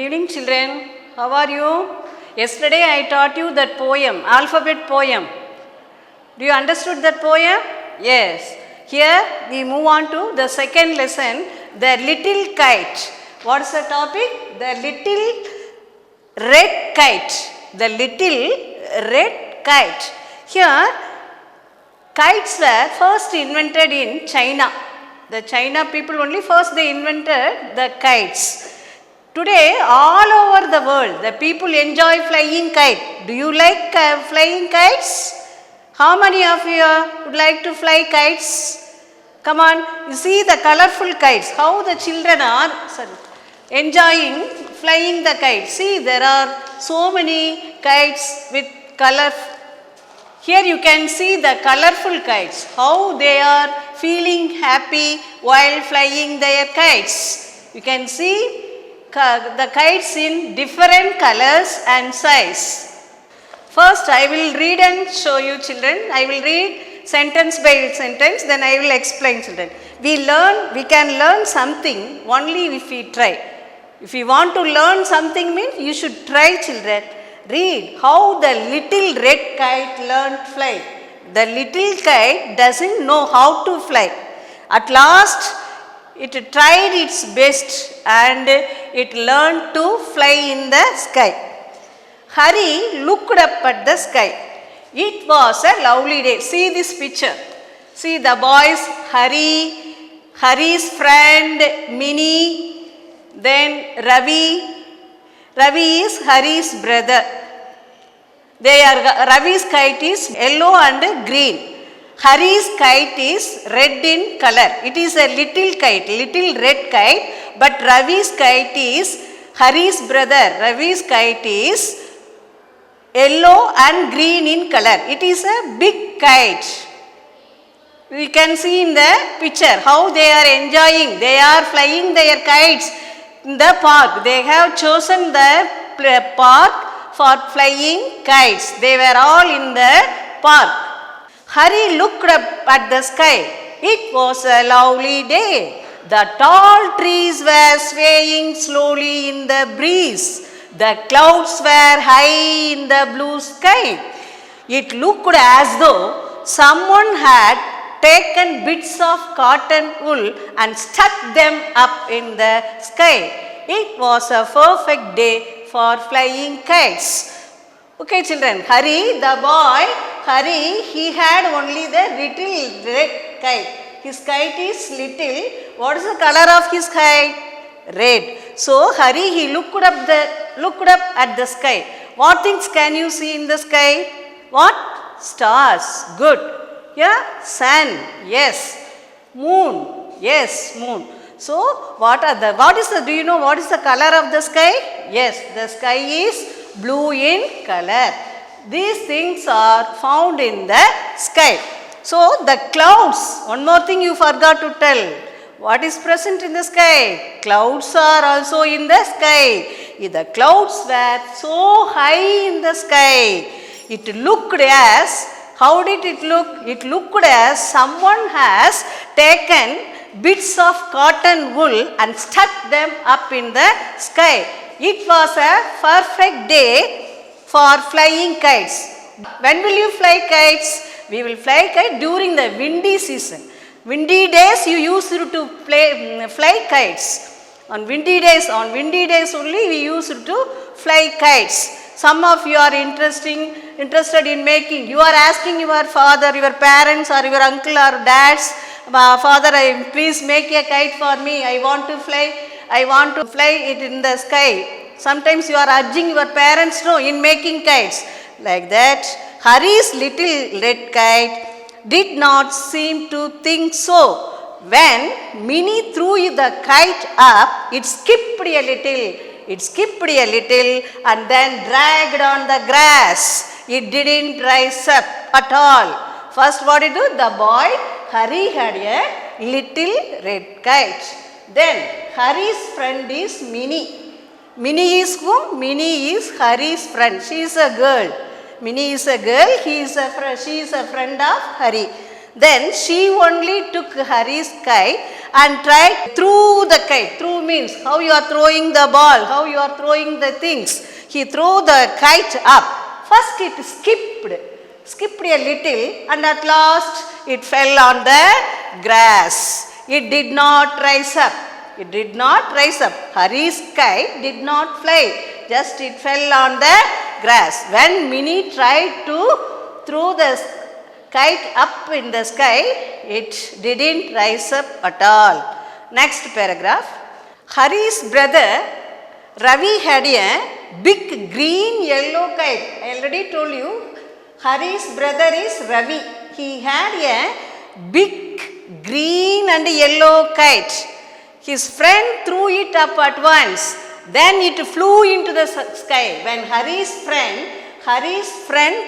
evening, children. How are you? Yesterday I taught you that poem, alphabet poem. Do you understood that poem? Yes. Here we move on to the second lesson, the little kite. What is the topic? The little red kite. The little red kite. Here, kites were first invented in China. The China people only first they invented the kites. Today, all over the world, the people enjoy flying kite. Do you like flying kites? How many of you would like to fly kites? Come on, you see the colorful kites, how the children are enjoying flying the kites. See, there are so many kites with color. Here you can see the colorful kites, how they are feeling happy while flying their kites. You can see the kites in different colors and size. First I will read and show you children. I will read sentence by sentence, then I will explain children. We can learn something only if we try. If you want to learn something means you should try children. Read how the little red kite learned fly. The little kite doesn't know how to fly. At last it tried its best and it learned to fly in the sky. Hari looked up at the sky. It was a lovely day. See this picture. See the boys Hari, Hari's friend Mini, then Ravi. Ravi is Hari's brother. Ravi's kite is yellow and green. Hari's kite is red in color. It is a little kite, little red kite. But Ravi's kite is Hari's brother. Ravi's kite is yellow and green in color. It is a big kite. We can see in the picture how they are enjoying. They are flying their kites in the park. They have chosen the park for flying kites. They were all in the park. Hari looked up at the sky. It was a lovely day. The tall trees were swaying slowly in the breeze. The clouds were high in the blue sky. It looked as though someone had taken bits of cotton wool and stuck them up in the sky. It was a perfect day for flying kites. Okay children, Hari, the boy, Hari, he had only the little red kite. His kite is little. What is the color of his kite? Red. So Hari, he looked up at the sky. What things can you see in the sky? What? Stars. Good. Yeah, sun. Yes. Moon. Yes, moon. So do you know what is the color of the sky? Yes, the sky is blue in color. These things are found in the sky. So the clouds, one more thing you forgot to tell. What is present in the sky? Clouds are also in the sky. The clouds were so high in the sky. It looked as, how did it look? It looked as someone has taken bits of cotton wool and stuck them up in the sky. It was a perfect day for flying kites. When will you fly kites? We will fly kites during the windy season. Windy days you used to fly kites. On windy days only we used to fly kites. Some of you are interested in making. You are asking your father, your parents or your uncle or dads, father, please make a kite for me. I want to fly it in the sky. Sometimes you are urging your parents in making kites. Like that, Hari's little red kite did not seem to think so. When Mini threw the kite up, it skipped a little and then dragged on the grass. It didn't rise up at all. First what did do? The boy, Hari, had a little red kite. Then Hari's friend is Mini. Mini is whom? Mini is Hari's friend. She is a girl. Mini is a girl. She is a friend of Hari. Then she only took Hari's kite and tried threw the kite. Threw means how you are throwing the ball, how you are throwing the things. He threw the kite up. First it skipped a little, and at last it fell on the grass. It did not rise up. It did not rise up. Hari's kite did not fly. Just it fell on the grass. When Minnie tried to throw the kite up in the sky, it didn't rise up at all. Next paragraph. Hari's brother Ravi had a big green yellow kite. I already told you, Hari's brother is Ravi. He had a big green and yellow kite. His friend threw it up at once. Then it flew into the sky. When Hari's friend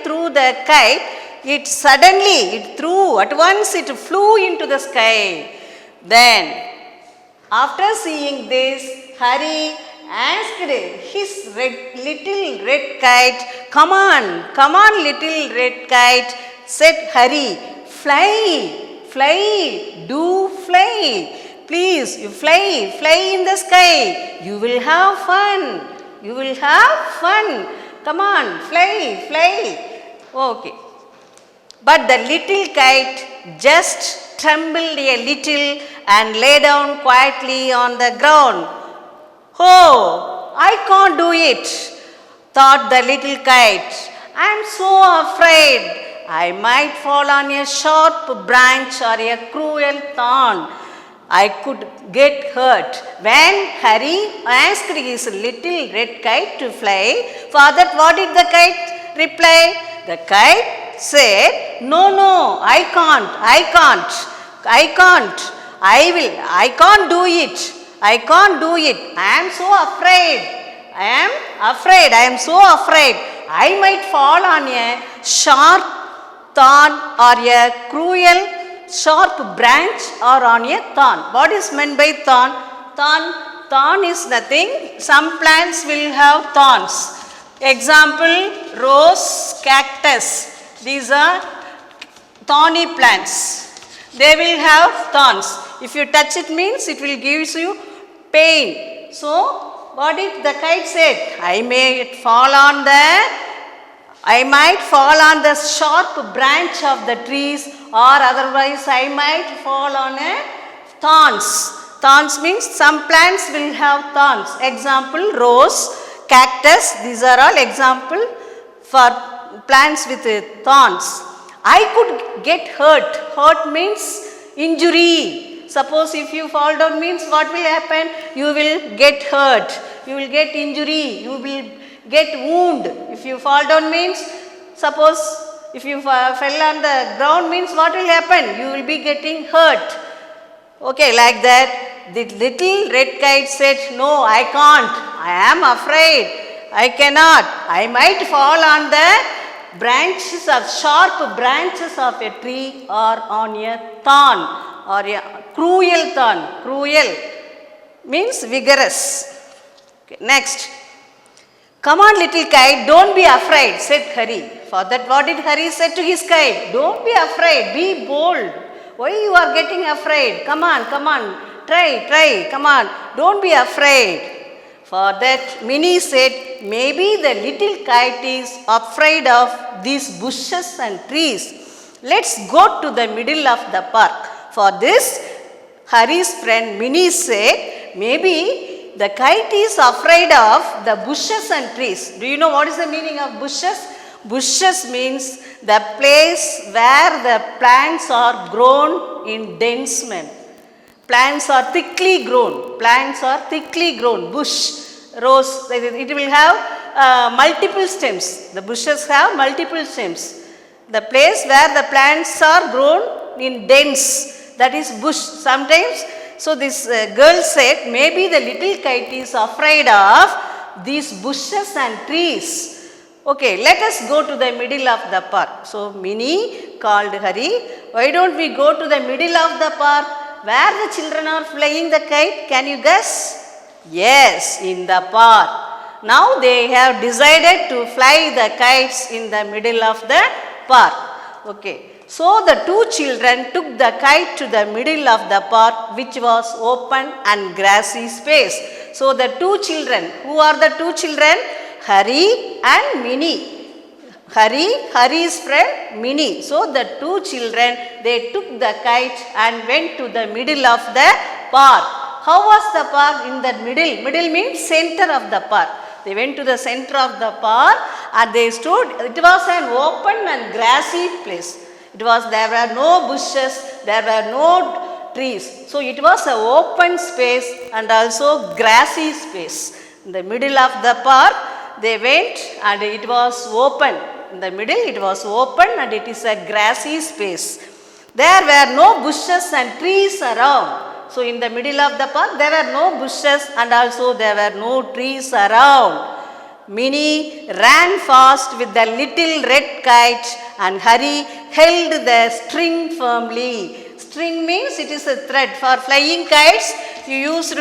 threw the kite, it threw at once, it flew into the sky. Then, after seeing this, Hari asked his little red kite, come on little red kite, said Hari, fly, do fly. Please, you fly in the sky. You will have fun. Come on, fly. Okay. But the little kite just trembled a little and lay down quietly on the ground. Oh, I can't do it, thought the little kite. I am so afraid. I might fall on a sharp branch or a cruel thorn. I could get hurt. When Hari asked his little red kite to fly, for that what did the kite reply? The kite said, no, I can't. I can't do it. I am so afraid. I might fall on a sharp thorn or a cruel sharp branch or on a thorn. What is meant by thorn? Thorn is nothing. Some plants will have thorns. Example, rose, cactus. These are thorny plants. They will have thorns. If you touch it means it will give you pain. So, what did the kite said? I might fall on the sharp branch of the trees, or otherwise I might fall on a thorns. Thorns means some plants will have thorns. Example, rose, cactus. These are all example for plants with thorns. I could get hurt. Hurt means injury. Suppose if you fall down means what will happen? You will get hurt. You will get injury. You will get wound. If you fall down means, suppose if you fell on the ground means what will happen? You will be getting hurt. Okay, like that. The little red kite said, no, I can't. I am afraid. I cannot. I might fall on the sharp branches of a tree or on a thorn or a cruel thorn. Cruel means vigorous. Okay, next. Come on, little kite, don't be afraid, said Hari. For that, what did Hari say to his kite? Don't be afraid, be bold. Why you are getting afraid? Come on, try, come on, don't be afraid. For that, Minnie said, maybe the little kite is afraid of these bushes and trees. Let's go to the middle of the park. For this, Hari's friend Minnie said, maybe the kite is afraid of the bushes and trees. Do you know what is the meaning of bushes? Bushes means the place where the plants are grown in dense manner. Plants are thickly grown. Bush, rose, it will have multiple stems. The bushes have multiple stems. The place where the plants are grown in dense, that is bush. Sometimes, so this girl said, maybe the little kite is afraid of these bushes and trees. Okay, let us go to the middle of the park. So, Minnie called Hari, why don't we go to the middle of the park where the children are flying the kite? Can you guess? Yes, in the park. Now they have decided to fly the kites in the middle of the park. Okay, So the two children took the kite to the middle of the park, which was open and grassy space. So the two children, who are the two children? Hari and Mini. Hari's friend Mini. So the two children, they took the kite and went to the middle of the park. How was the park? In the middle. Middle means center of the park. They went to the center of the park and they stood. It was an open and grassy place. There were no bushes, there were no trees. So it was an open space and also grassy space. In the middle of the park, they went and it was open. In the middle, it was open and it is a grassy space. There were no bushes and trees around. So in the middle of the park, there were no bushes and also there were no trees around. Mini ran fast with the little red kite and Hari held the string firmly. String means it is a thread. For flying kites, you use to,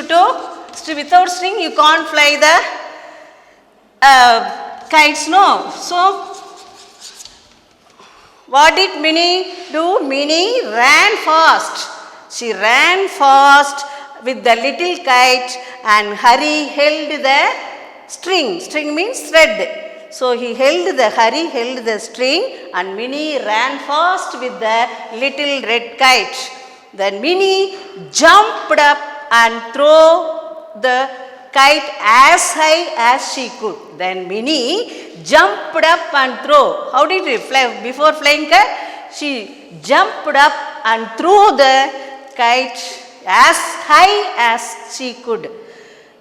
without string you can't fly the kites, no. So what did Mini do? Mini ran fast. She ran fast with the little kite and Hari held the string. String means thread. So Hari held the string and Mini ran fast with the little red kite. Then Mini jumped up and threw the kite as high as she could. Then Mini jumped up and threw. How did she fly? Before flying kite, she jumped up and threw the kite as high as she could.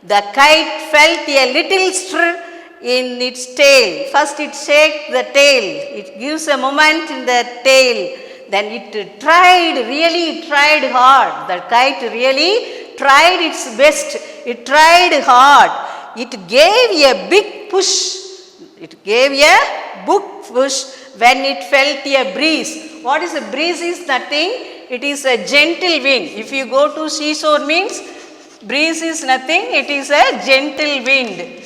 The kite felt a little stir in its tail. First it shakes the tail. It gives a moment in the tail. Then it really tried hard. The kite really tried its best. It tried hard. It gave a big push. When it felt a breeze. What is a breeze? Is nothing. It is a gentle wind. If you go to seashore means breeze is nothing. It is a gentle wind.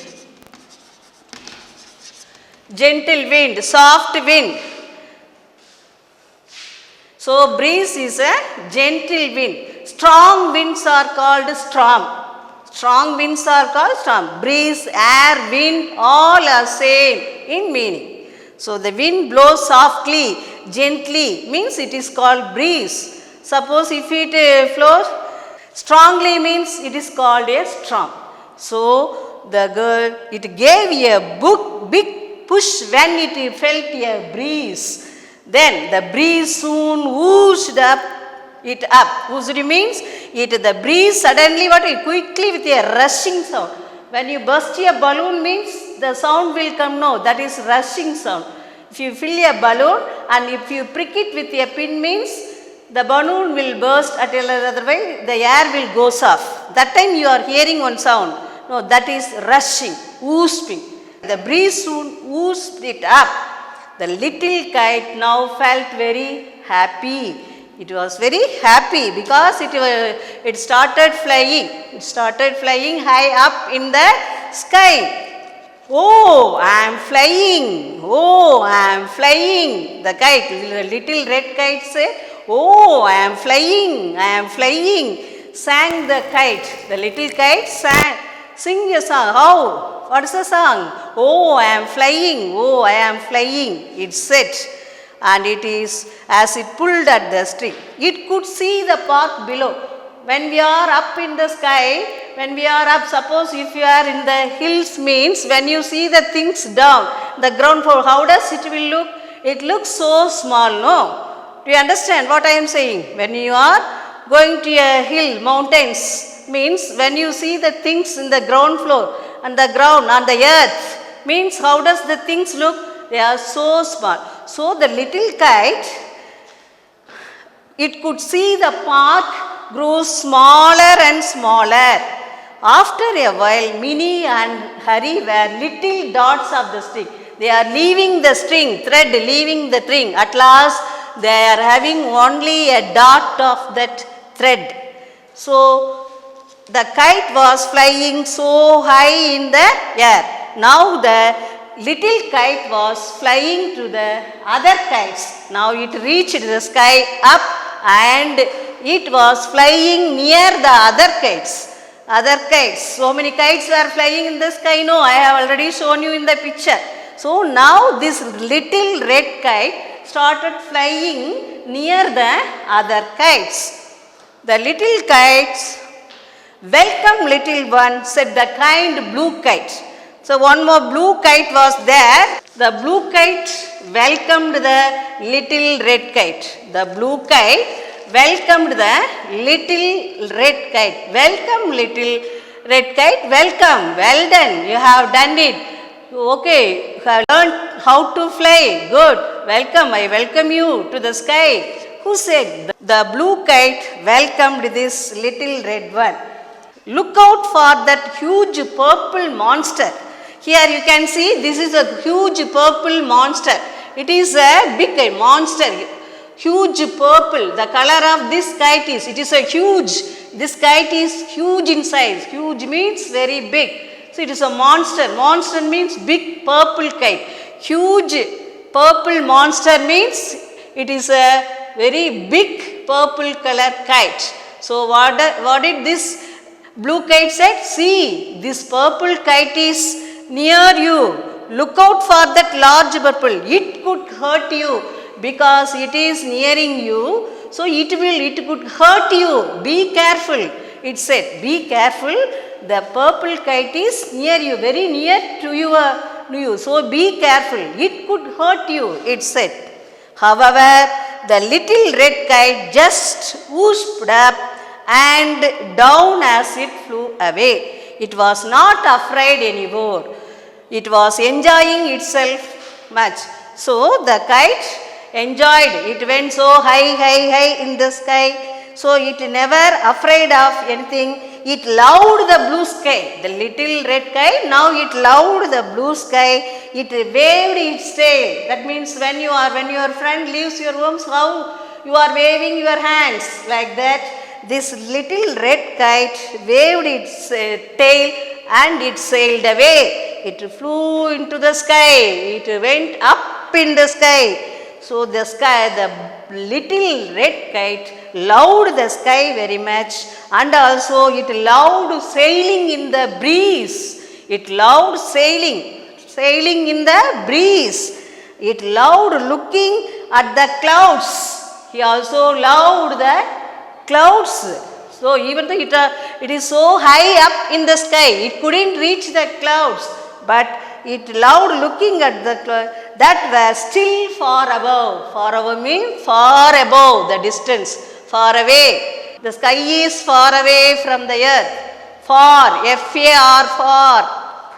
Gentle wind, soft wind. So breeze is a gentle wind. Strong winds are called storm. Strong winds are called storm. Breeze, air, wind, all are same in meaning. So the wind blows softly, gently means it is called breeze. Suppose if it flows strongly means it is called a storm. So the girl, it gave a big push when it felt a breeze. Then the breeze soon whooshed it up. Whooshed means the breeze suddenly quickly with a rushing sound. When you burst a balloon means the sound will come. No, that is rushing sound. If you fill a balloon and if you prick it with a pin means the balloon will burst, otherwise the air will go off. That time you are hearing one sound. No, that is rushing, whoosing. The breeze soon whoosed it up. The little kite now felt very happy. It was very happy because it started flying. It started flying high up in the sky. Oh, I am flying. Oh, I am flying. The kite, the little red kite say, oh, I am flying. I am flying. Sang the kite. The little kite sing a song. How? What is the song? Oh, I am flying. Oh, I am flying. It said. And it is as it pulled at the string. It could see the park below. When we are up in the sky, when we are up, suppose if you are in the hills means when you see the things down, the ground floor, how does it will look? It looks so small, no? Do you understand what I am saying? When you are going to a hill, mountains, means when you see the things in the ground floor, on the ground, on the earth, means how does the things look? They are so small. So the little kite, it could see the park grow smaller and smaller. After a while, Mini and Hari were little dots of the string. They are leaving the string, thread leaving the string. At last, they are having only a dot of that thread. So the kite was flying so high in the air. Now the little kite was flying to the other kites. Now it reached the sky up and it was flying near the other kites. Other kites. So many kites were flying in the sky. No, I have already shown you in the picture. So now this little red kite started flying near the other kites. The little kites, welcome little one, said the kind blue kite. So one more blue kite was there. The blue kite welcomed the little red kite. The blue kite welcomed the little red kite. Welcome little red kite, welcome. Well done, you have done it. Okay, you have learned how to fly. Good, welcome, I welcome you to the sky. Who said? The blue kite welcomed this little red one. Look out for that huge purple monster. Here you can see this is a huge purple monster. It is a big monster, huge purple. The color of this kite is, it is a huge, this kite is huge in size. Huge means very big. So it is a monster. Monster means big purple kite. Huge purple monster means it is a very big purple color kite. So what did this blue kite said? See, this purple kite is near you. Look out for that large purple. It could hurt you because it is nearing you. So it could hurt you. Be careful. It said, be careful. The purple kite is near you, very near to you. So be careful. It could hurt you, it said. However, the little red kite just whooshed up and down as it flew away. It was not afraid anymore. It was enjoying itself much. So the kite enjoyed. It went so high, high, high in the sky. So it never afraid of anything. It loved the blue sky. The little red kite, now it loved the blue sky. It waved its tail. That means when your friend leaves your home, how you are waving your hands like that. This little red kite waved its tail and it sailed away. It flew into the sky. It went up in the sky. So the little red kite loved the sky very much, and also it loved sailing in the breeze. It loved sailing in the breeze. It loved looking at the clouds. He also loved the clouds. So even though it is so high up in the sky, it couldn't reach the clouds, but it loved looking at the clouds that were still far above. Far above means far above the distance, far away. The sky is far away from the earth. Far, F-A-R, far.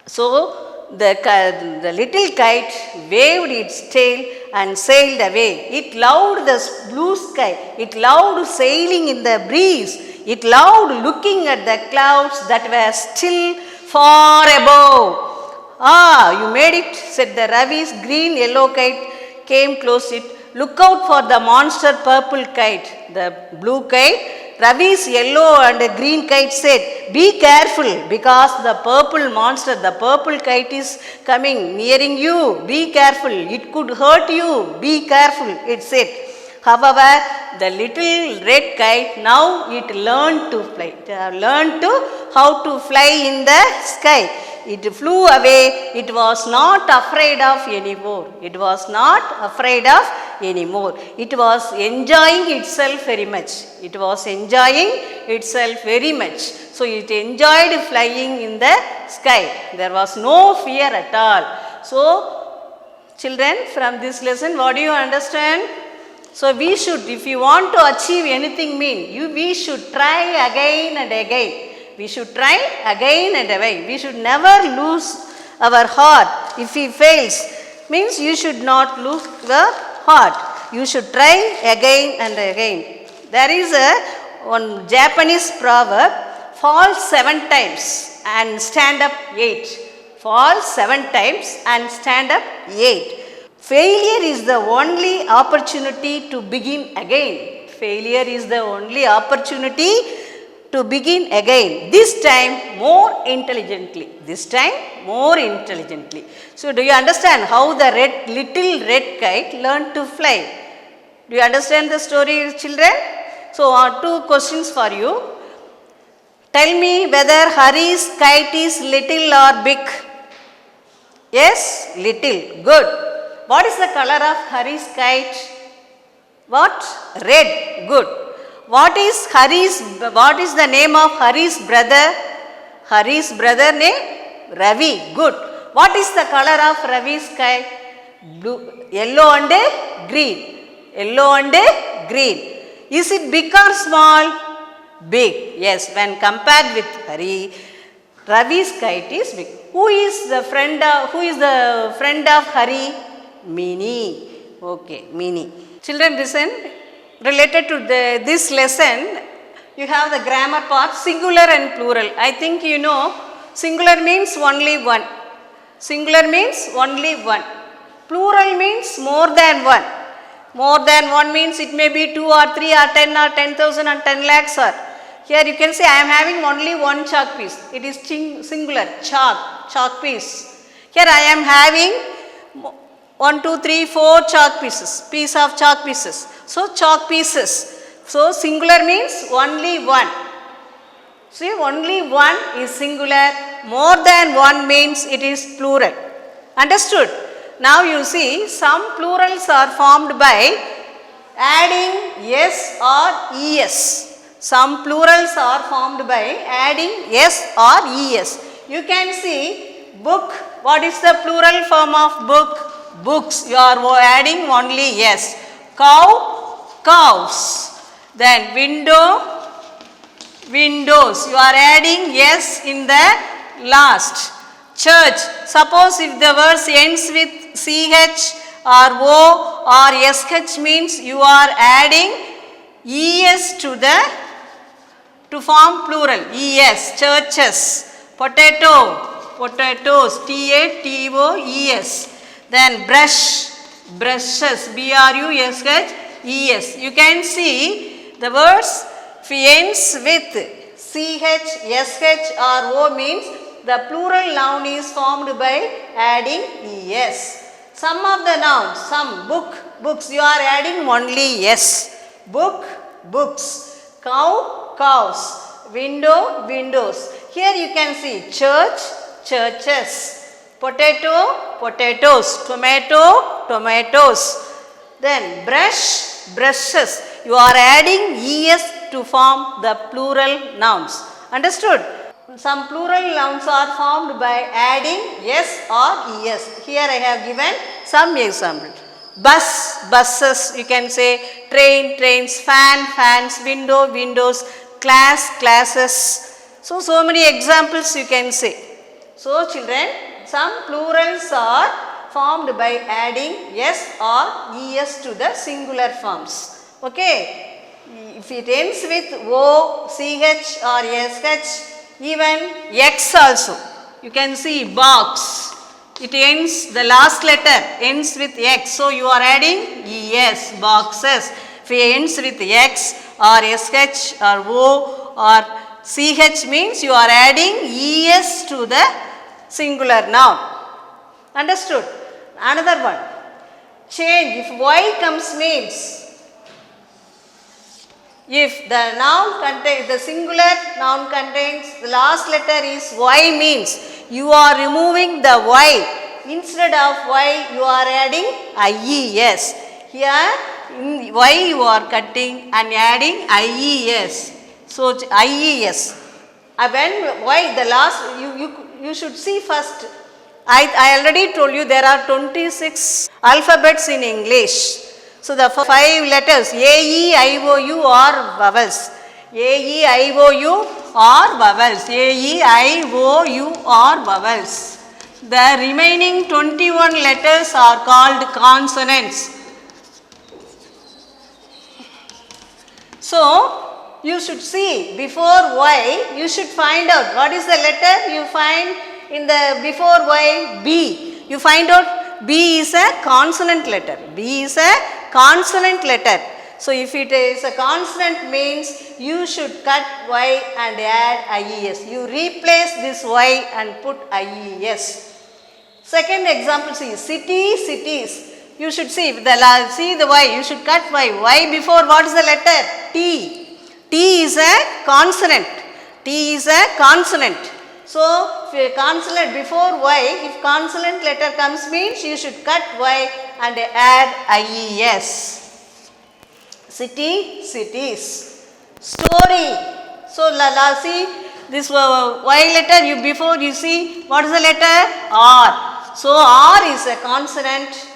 So the little kite waved its tail and sailed away. It loved the blue sky. It loved sailing in the breeze. It loved looking at the clouds that were still far above. Ah, you made it, said the Ravi's green yellow kite came close it. Look out for the monster purple kite. The blue kite, Ravi's yellow and green kite said, be careful because the purple monster, the purple kite is coming, nearing you. Be careful. It could hurt you. Be careful, it said. However, the little red kite, now it learned to fly. It learned how to fly in the sky. It flew away. It was not afraid of anymore. It was not afraid of anymore. It was enjoying itself very much. It was enjoying itself very much. So it enjoyed flying in the sky. There was no fear at all. So children, from this lesson, what do you understand? So we should, if you want to achieve anything we should try again and again. We should try again and again. We should never lose our heart. If he fails, means you should not lose the heart. You should try again and again. There is one Japanese proverb, fall 7 times and stand up 8. Fall 7 times and stand up 8. Failure is the only opportunity to begin again. Failure is the only opportunity to begin again, this time more intelligently. This time more intelligently. So do you understand how the little red kite learned to fly? Do you understand the story, children? So 2 questions for you. Tell me whether Hari's kite is little or big. Yes, little. Good. What is the color of Hari's kite? What? Red. Good. What is the name of Hari's brother? Hari's brother name? Ravi. Good. What is the color of Ravi's kite? Blue, yellow and green. Yellow and green. Is it big or small? Big. Yes, when compared with Hari, Ravi's kite is big. Who is the friend of Hari? Mini. Okay, Mini. Children, listen. Related to this lesson, you have the grammar part, singular and plural. I think you know singular means only one. Singular means only one. Plural means more than one. More than one means it may be 2 or 3 or 10 or 10,000 or 10 lakhs or. Here you can say I am having only one chalk piece. It is singular, chalk piece. Here I am having 1, 2, 3, 4 chalk pieces, piece of chalk pieces. So chalk pieces. So singular means only one. See, only one is singular. More than one means it is plural. Understood? Now you see some plurals are formed by adding s or es. Some plurals are formed by adding s or es. You can see book. What is the plural form of book? Books. You are adding only s. Cow, cows. Then window, windows. You are adding s in the last. Church. Suppose if the verse ends with ch or o or sh means you are adding es to form plural. Es. Churches. Potato. Potatoes. T-A-T-O-E-S. Then brush. Brushes. B-R-U-S-H-E-S. You can see the words if it ends with ch, sh or o means the plural noun is formed by adding es. Some of the nouns, some book, books, you are adding only s. Book, books. Cow, cows. Window, windows. Here you can see church, churches. Potato, potatoes. Tomato, tomatoes. Then brush, brushes. You are adding es to form the plural nouns. Understood? Some plural nouns are formed by adding s or es. Here I have given some examples. Bus, buses, you can say train, trains, fan, fans, window, windows, class, classes. So many examples you can say. So children, some plurals are formed by adding s or es to the singular forms. Okay. If it ends with o, ch or sh, even x also. You can see box. It ends, the last letter ends with x. So you are adding es, boxes. If it ends with x or sh or o or ch means you are adding es to the singular noun. Understood? Another one. Change. If y comes means, if the noun contains, the singular noun contains, the last letter is y means you are removing the y. Instead of y you are adding ies. Here in y you are cutting and adding ies. So ies. When y the last, you should see first. I already told you there are 26 alphabets in English. So the 5 letters A, E, I, O, U are vowels. A, E, I, O, U are vowels. A, E, I, O, U are vowels. The remaining 21 letters are called consonants. So you should see before y, you should find out what is the letter you find in the before y. B. You find out B is a consonant letter. B is a consonant letter. So if it is a consonant means you should cut y and add ies. You replace this y and put ies. Second example, see city, cities. You should see the y. You should cut y. Y before what is the letter? T. T is a consonant. T is a consonant. So if consonant before y, if consonant letter comes means you should cut y and add ies. City, cities. Story. So see this y letter, you before you see what is the letter? R. So R is a consonant.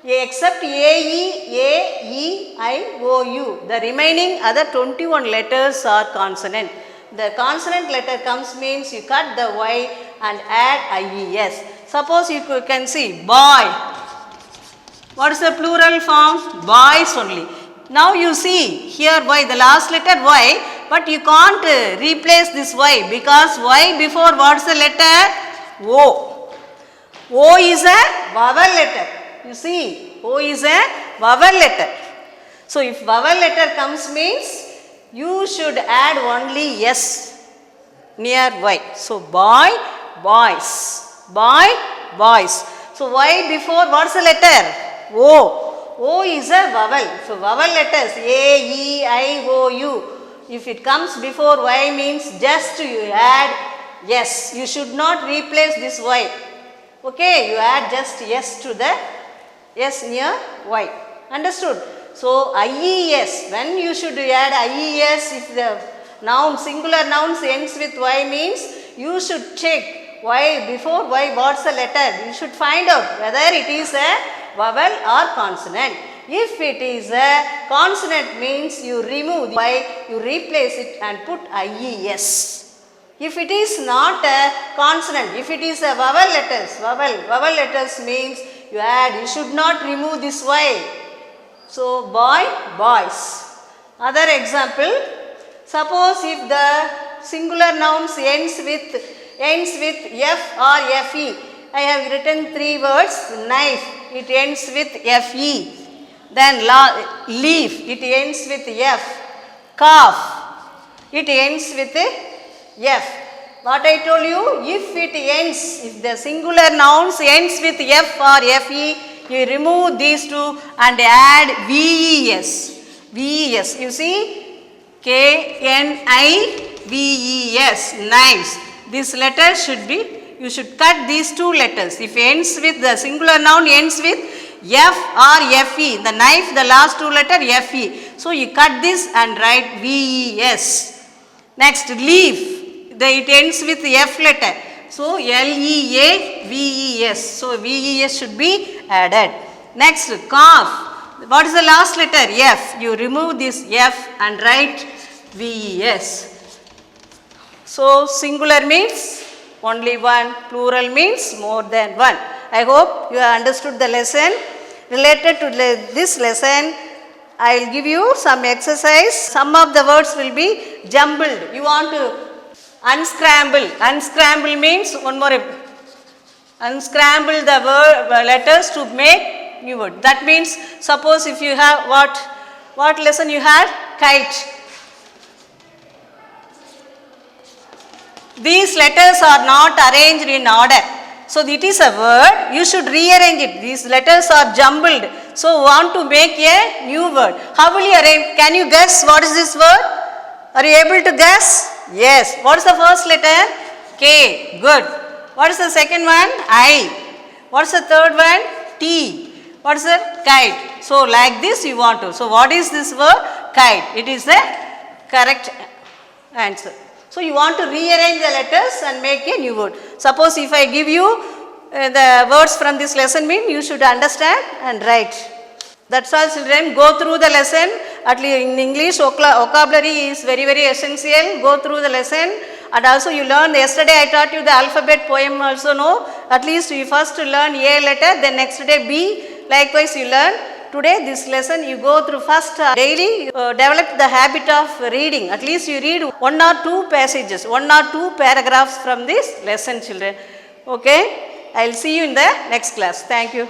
Except A, E, I, O, U. The remaining other 21 letters are consonant. The consonant letter comes means you cut the y and add ies. Suppose you can see boy. What is the plural form? Boys only. Now you see here y, the last letter y, but you can't replace this y because y before what is the letter? O. O is a vowel letter. You see, O is a vowel letter. So if vowel letter comes means you should add only s near y. So boy, boys. Boy, boys. So y before what is the letter? O. O is a vowel. So vowel letters A, E, I, O, U. If it comes before y means just you add yes. You should not replace this y. Okay, you add just yes to the s near y. Understood? So ies, when you should add ies, if the noun, singular nouns ends with y means you should check y before y what's the letter. You should find out whether it is a vowel or consonant. If it is a consonant means you remove y, you replace it and put ies. If it is not a consonant, if it is a vowel letters means you add, you should not remove this y. So boy, boys. Other example, suppose if the singular nouns ends with f or fe. I have written 3 words. Knife, it ends with fe. Then leaf, it ends with f. Calf, it ends with f. What I told you, if it ends, if the singular nouns ends with f or fe, you remove these two and add ves. Ves, you see, knives, knives. This letter should be, you should cut these 2 letters. If ends with the singular noun ends with f or fe, the knife, the last 2 letter fe. So you cut this and write ves. Next, leaf, it ends with f letter. So leaves. So ves should be added. Next, calf. What is the last letter? F. You remove this f and write ves. So singular means only one, plural means more than one. I hope you have understood the lesson. Related to this lesson, I will give you some exercise. Some of the words will be jumbled. You want to unscramble. Unscramble means one more. Unscramble the letters to make new word. That means suppose if you have what lesson you had? Kite. These letters are not arranged in order. So it is a word, you should rearrange it. These letters are jumbled. So want to make a new word. How will you arrange? Can you guess what is this word? Are you able to guess? Yes. What is the first letter? K. Good. What is the second one? I. What is the third one? T. What is the kite? So like this you want to. So what is this word? Kite. It is the correct answer. So you want to rearrange the letters and make a new word. Suppose if I give you the words from this lesson mean you should understand and write. That's all children. Go through the lesson. At least in English vocabulary is very essential. Go through the lesson. And also you learn, yesterday I taught you the alphabet poem also know. At least you first learn A letter, then next day B. Likewise you learn. Today this lesson you go through first daily develop the habit of reading. At least you read 1 or 2 passages, 1 or 2 paragraphs from this lesson children. Okay. I will see you in the next class. Thank you.